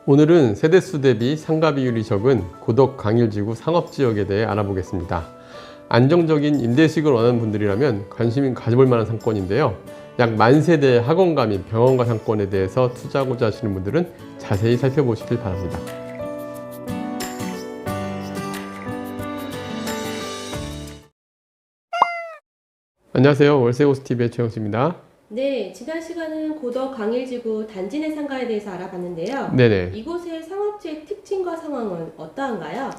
오늘은 세대수 대비 상가 비율이 적은 고덕 강일지구 상업지역에 대해 알아보겠습니다. 안정적인 임대식을 원하는 분들이라면 관심 가져볼 만한 상권인데요. 약 만세대의 학원가 및 병원가 상권에 대해서 투자하고자 하시는 분들은 자세히 살펴보시길 바랍니다. 안녕하세요. 월세호스TV의 최영수입니다. 네, 지난 시간은 고덕 강일지구 단지 내 상가에 대해서 알아봤는데요. 네네. 이곳의 상업지의 특징과 상황은 어떠한가요?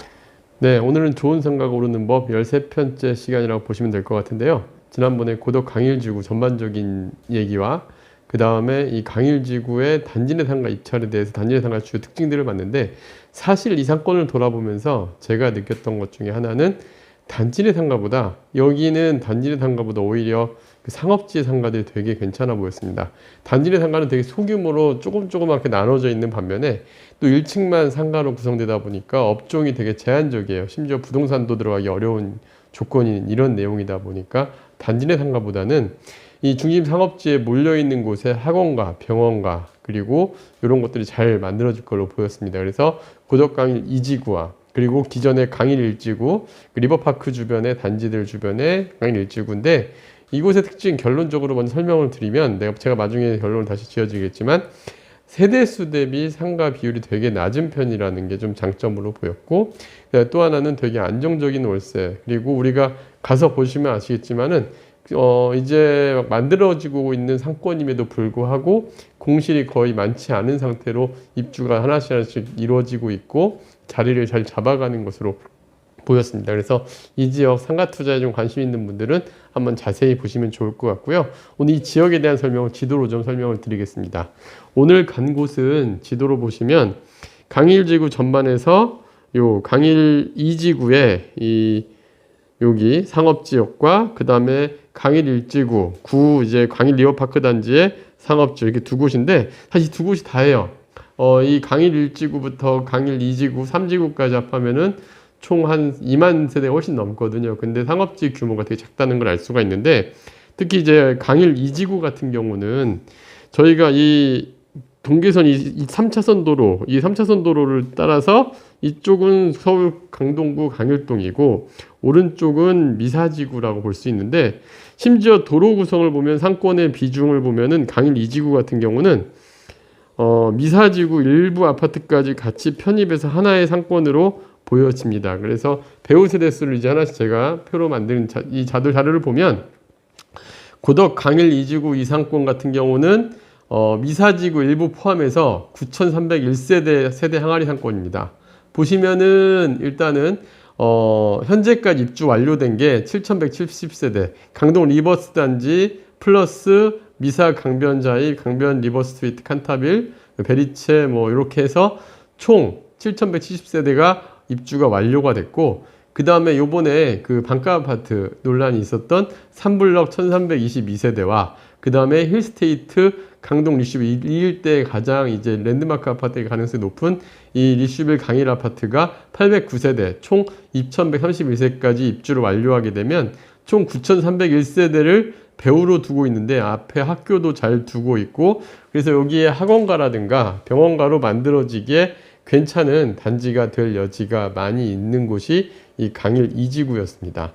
네, 오늘은 좋은 상가가 오르는 법 13편째 시간이라고 보시면 될 것 같은데요. 지난번에 고덕 강일지구 전반적인 얘기와 그 다음에 이 강일지구의 단지 내 상가 입찰에 대해서 단지 내 상가 주요 특징들을 봤는데, 사실 이 상권을 돌아보면서 제가 느꼈던 것 중에 하나는 단지 내 상가보다, 여기는 단지 내 상가보다 오히려 그 상업지의 상가들이 되게 괜찮아 보였습니다. 단지 내 상가는 되게 소규모로 조그맣게 나눠져 있는 반면에 또 1층만 상가로 구성되다 보니까 업종이 되게 제한적이에요. 심지어 부동산도 들어가기 어려운 조건인 이런 내용이다 보니까 단지 내 상가보다는 이 중심 상업지에 몰려있는 곳에 학원가, 병원가, 그리고 이런 것들이 잘 만들어질 걸로 보였습니다. 그래서 고덕 강일 2지구와 그리고 기존의 강일 1지구, 리버파크 주변의 단지들 주변의 강일 1지구인데, 이곳의 특징 결론적으로 먼저 설명을 드리면, 제가 나중에 결론을 다시 지어지겠지만, 세대수 대비 상가 비율이 되게 낮은 편이라는 게 좀 장점으로 보였고, 또 하나는 되게 안정적인 월세, 그리고 우리가 가서 보시면 아시겠지만은 이제 만들어지고 있는 상권임에도 불구하고 공실이 거의 많지 않은 상태로 입주가 하나씩 이루어지고 있고 자리를 잘 잡아가는 것으로 보였습니다. 그래서 이 지역 상가 투자에 좀 관심 있는 분들은 한번 자세히 보시면 좋을 것 같고요. 오늘 이 지역에 대한 설명을 지도로 좀 설명을 드리겠습니다. 오늘 간 곳은 지도로 보시면 강일지구 전반에서 요 강일 2지구에 여기 상업지역과 그 다음에 강일 1지구, 이제 강일 리버파크 단지의 상업지역, 이렇게 두 곳인데, 사실 두 곳이 다예요. 이 강일 1지구부터 강일 2지구, 3지구까지 합하면은 총 한 2만 세대가 훨씬 넘거든요. 근데 상업지 규모가 되게 작다는 걸 알 수가 있는데, 특히 이제 강일 2지구 같은 경우는 저희가 이 동계선 이 3차선 도로, 이 3차선 도로를 따라서 이쪽은 서울 강동구 강일동이고 오른쪽은 미사지구라고 볼 수 있는데, 심지어 도로 구성을 보면 상권의 비중을 보면은 강일 2지구 같은 경우는 미사지구 일부 아파트까지 같이 편입해서 하나의 상권으로 보여집니다. 그래서 배우 세대수를 이제 하나씩 제가 표로 만든 이 자료를 보면, 고덕 강일 2지구 이 상권 같은 경우는 미사지구 일부 포함해서 9,301세대 세대 항아리 상권입니다. 보시면은 일단은 현재까지 입주 완료된 게 7,170세대, 강동 리버스 단지 플러스 미사 강변자입, 강변 리버스트리트 칸타빌, 베리체 이렇게 해서 총 7,170세대가 입주가 완료가 됐고, 그 다음에 요번에 그 반가 아파트 논란이 있었던 3블럭 1322세대와 그 다음에 힐스테이트 강동 리슈빌 이 일대에 가장 이제 랜드마크 아파트의 가능성이 높은 이 리슈빌 강일 아파트가 809세대, 총 2131세까지 입주를 완료하게 되면 총 9301세대를 배우로 두고 있는데, 앞에 학교도 잘 두고 있고, 그래서 여기에 학원가라든가 병원가로 만들어지기에 괜찮은 단지가 될 여지가 많이 있는 곳이 이 강일 2지구였습니다.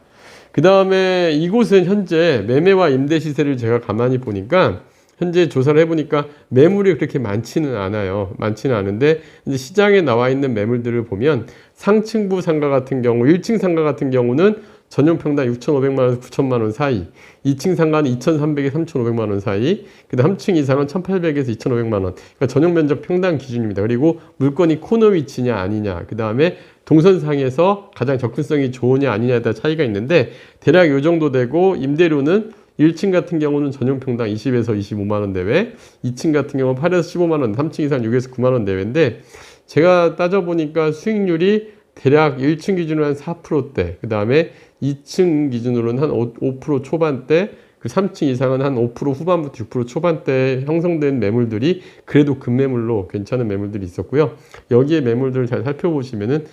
그 다음에 이곳은 현재 매매와 임대 시세를 제가 가만히 보니까, 현재 조사를 해보니까 매물이 그렇게 많지는 않아요. 많지는 않은데, 이제 시장에 나와 있는 매물들을 보면 상층부 상가 같은 경우, 1층 상가 같은 경우는 전용평당 6,500만원에서 9,000만원 사이, 2층 상가는 2,300에서 3,500만원 사이, 그 다음 3층 이상은 1,800에서 2,500만원. 그러니까 전용 면적 평당 기준입니다. 그리고 물건이 코너 위치냐 아니냐, 그 다음에 동선상에서 가장 접근성이 좋으냐 아니냐에 따라 차이가 있는데, 대략 이 정도 되고, 임대료는 1층 같은 경우는 전용평당 20에서 25만원 내외, 2층 같은 경우는 8에서 15만원, 3층 이상 6에서 9만원 내외인데, 제가 따져보니까 수익률이 대략 1층 기준으로 한 4%대, 그 다음에 2층 기준으로는 한 5% 초반대, 그 3층 이상은 한 5% 후반부터 6% 초반대에 형성된 매물들이 그래도 급매물로 괜찮은 매물들이 있었고요. 여기에 매물들을 잘 살펴보시면은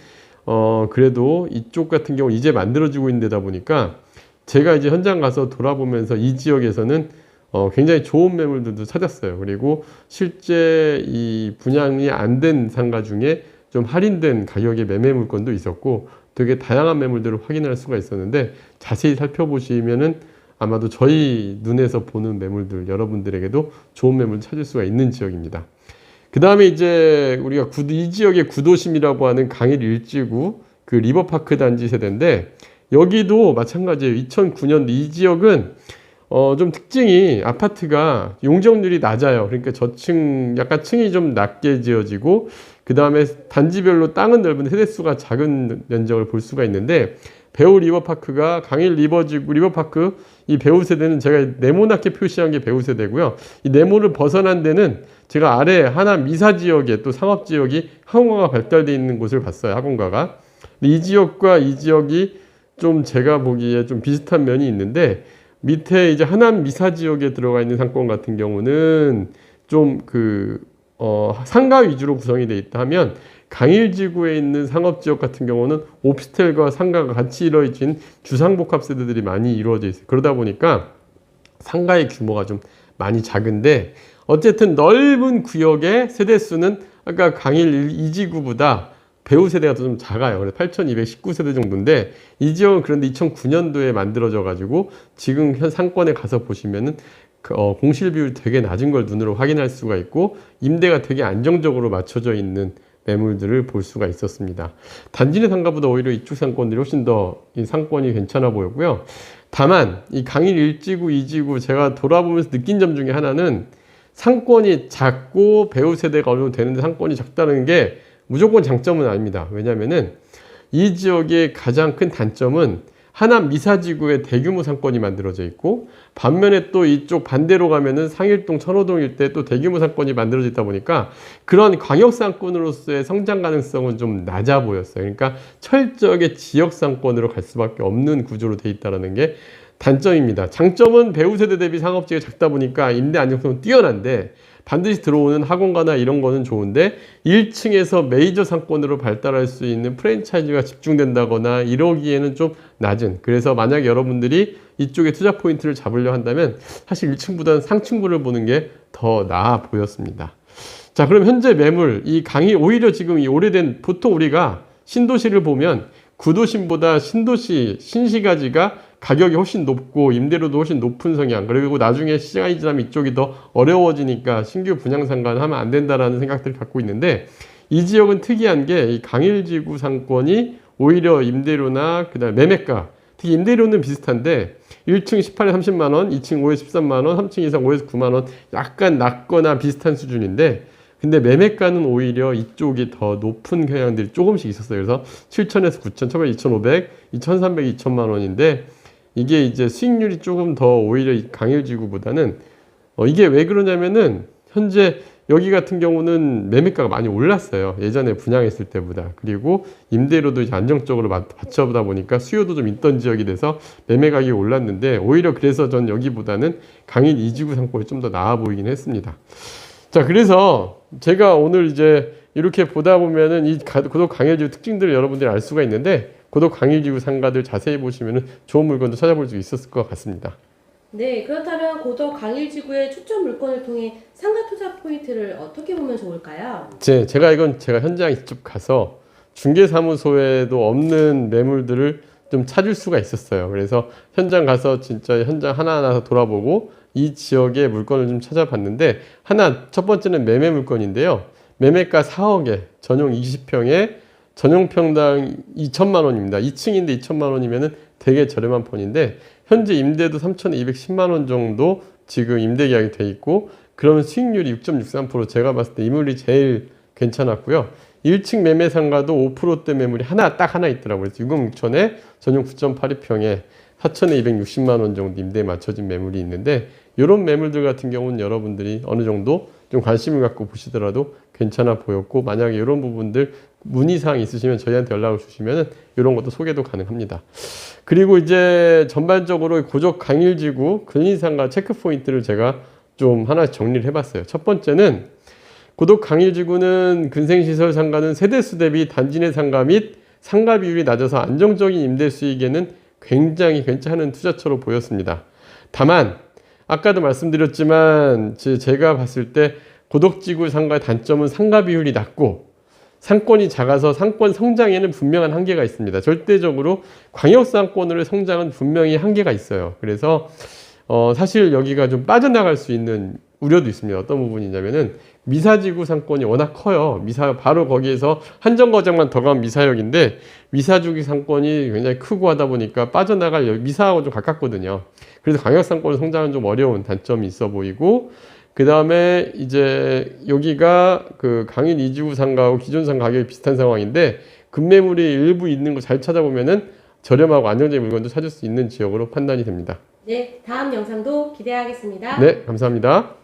그래도 이쪽 같은 경우 이제 만들어지고 있는 데다 보니까, 제가 이제 현장 가서 돌아보면서 이 지역에서는 굉장히 좋은 매물들도 찾았어요. 그리고 실제 이 분양이 안 된 상가 중에 좀 할인된 가격의 매매 물건도 있었고 되게 다양한 매물들을 확인할 수가 있었는데 자세히 살펴보시면은 아마도 저희 눈에서 보는 매물들 여러분들에게도 좋은 매물 찾을 수가 있는 지역입니다. 그 다음에 이제 우리가 이 지역의 구도심이라고 하는 강일 일지구 그 리버파크 단지 세대인데 여기도 마찬가지예요. 2009년도 이 지역은 좀 특징이 아파트가 용적률이 낮아요. 그러니까 저층 약간 층이 좀 낮게 지어지고 그 다음에 단지별로 땅은 넓은 세대수가 작은 면적을 볼 수가 있는데 배우 리버파크가 강일 리버지구 리버파크 이 배우 세대는 제가 네모나게 표시한 게 배우 세대고요. 이 네모를 벗어난 데는 제가 아래 하남 미사 지역에 또 상업 지역이 학원가가 발달되어 있는 곳을 봤어요. 학원가가. 이 지역과 이 지역이 좀 제가 보기에 좀 비슷한 면이 있는데 밑에 이제 하남 미사 지역에 들어가 있는 상권 같은 경우는 좀 상가 위주로 구성이 되어 있다 하면 강일지구에 있는 상업지역 같은 경우는 오피스텔과 상가가 같이 이루어진 주상복합 세대들이 많이 이루어져 있어요. 그러다 보니까 상가의 규모가 좀 많이 작은데 어쨌든 넓은 구역의 세대수는 아까 강일 2지구보다 배우 세대가 좀 작아요. 그래서 8,219세대 정도인데 이 지역은 그런데 2009년도에 만들어져 가지고 지금 현 상권에 가서 보시면은 공실 비율이 되게 낮은 걸 눈으로 확인할 수가 있고 임대가 되게 안정적으로 맞춰져 있는 매물들을 볼 수가 있었습니다. 단지 내 상가보다 오히려 이쪽 상권들이 훨씬 더 이 상권이 괜찮아 보였고요. 다만 이 강일 1지구, 2지구 제가 돌아보면서 느낀 점 중에 하나는 상권이 작고 배우 세대가 어느 정도 되는데 상권이 작다는 게 무조건 장점은 아닙니다. 왜냐면은 이 지역의 가장 큰 단점은 하남 미사지구에 대규모 상권이 만들어져 있고 반면에 또 이쪽 반대로 가면은 상일동 천호동 일대 또 대규모 상권이 만들어져 있다 보니까 그런 광역 상권으로서의 성장 가능성은 좀 낮아 보였어요. 그러니까 철저하게 지역 상권으로 갈 수밖에 없는 구조로 돼 있다는 게 단점입니다. 장점은 배우 세대 대비 상업지가 작다 보니까 임대 안정성은 뛰어난데 반드시 들어오는 학원가나 이런 거는 좋은데 1층에서 메이저 상권으로 발달할 수 있는 프랜차이즈가 집중된다거나 이러기에는 좀 낮은, 그래서 만약에 여러분들이 이쪽에 투자 포인트를 잡으려 한다면 사실 1층보다는 상층부를 보는 게 더 나아 보였습니다. 자, 그럼 현재 매물 이 강이 오히려 지금 이 오래된, 보통 우리가 신도시를 보면 구도심보다 신시가지가 가격이 훨씬 높고 임대료도 훨씬 높은 성향, 그리고 나중에 시장이 지나면 이쪽이 더 어려워지니까 신규 분양 상가는 하면 안 된다라는 생각들을 갖고 있는데 이 지역은 특이한 게 이 강일지구 상권이 오히려 임대료나 그다음에 매매가, 특히 임대료는 비슷한데 1층 18에 30만 원, 2층 5에 13만 원, 3층 이상 5에서 9만 원 약간 낮거나 비슷한 수준인데 근데 매매가는 오히려 이쪽이 더 높은 경향들이 조금씩 있었어요. 그래서 7천에서 9천, 1,500, 2,500, 2,300, 2천만 원인데 이게 이제 수익률이 조금 더 오히려 강일지구보다는 이게 왜 그러냐면은 현재 여기 같은 경우는 매매가가 많이 올랐어요. 예전에 분양했을 때보다. 그리고 임대료도 이제 안정적으로 받쳐보다 보니까 수요도 좀 있던 지역이 돼서 매매 가격이 올랐는데 오히려 그래서 전 여기보다는 강일 2지구 상권이 좀 더 나아 보이긴 했습니다. 자, 그래서 제가 오늘 이제 이렇게 보다 보면은 이 고덕 강일지구 특징들을 여러분들이 알 수가 있는데 고덕 강일지구 상가들 자세히 보시면은 좋은 물건도 찾아볼 수 있었을 것 같습니다. 네, 그렇다면 고덕 강일지구의 추천 물건을 통해 상가 투자 포인트를 어떻게 보면 좋을까요? 제가 현장에 직접 가서 중개사무소에도 없는 매물들을 좀 찾을 수가 있었어요. 그래서 현장 가서 진짜 현장 하나하나 돌아보고 이 지역의 물건을 좀 찾아봤는데 첫 번째는 매매 물건인데요. 매매가 4억에 전용 20평에 전용 평당 2천만 원입니다. 2층인데 2천만 원이면은 되게 저렴한 편인데 현재 임대도 3,210만 원 정도 지금 임대 계약이 돼 있고 그러면 수익률이 6.63%, 제가 봤을 때 이 물이 제일 괜찮았고요. 1층 매매 상가도 5%대 매물이 딱 하나 있더라고요. 그래서 6억 6천에 전용 9.82평에 4,260만 원 정도 임대에 맞춰진 매물이 있는데 이런 매물들 같은 경우는 여러분들이 어느 정도 좀 관심을 갖고 보시더라도 괜찮아 보였고 만약에 이런 부분들 문의사항 있으시면 저희한테 연락을 주시면 이런 것도 소개도 가능합니다. 그리고 이제 전반적으로 고적 강일지구 근린상가 체크포인트를 제가 좀 하나씩 정리를 해봤어요. 첫 번째는 고덕 강일지구는 근생시설 상가는 세대수 대비 단지 내 상가 및 상가 비율이 낮아서 안정적인 임대 수익에는 굉장히 괜찮은 투자처로 보였습니다. 다만 아까도 말씀드렸지만 제가 봤을 때 고덕지구 상가의 단점은 상가 비율이 낮고 상권이 작아서 상권 성장에는 분명한 한계가 있습니다. 절대적으로 광역상권으로의 성장은 분명히 한계가 있어요. 그래서 사실 여기가 좀 빠져나갈 수 있는 우려도 있습니다. 어떤 부분이냐면은 미사지구 상권이 워낙 커요. 바로 거기에서 한정거장만 더 가면 미사역인데 미사지구 상권이 굉장히 크고 하다 보니까 빠져나갈 미사하고 좀 가깝거든요. 그래서 광역상권 성장은 좀 어려운 단점이 있어 보이고, 그 다음에 이제 여기가 그 강일 2지구 상가하고 기존 상가 가격이 비슷한 상황인데 급매물이 일부 있는 거 잘 찾아보면은 저렴하고 안정적인 물건도 찾을 수 있는 지역으로 판단이 됩니다. 네, 다음 영상도 기대하겠습니다. 네, 감사합니다.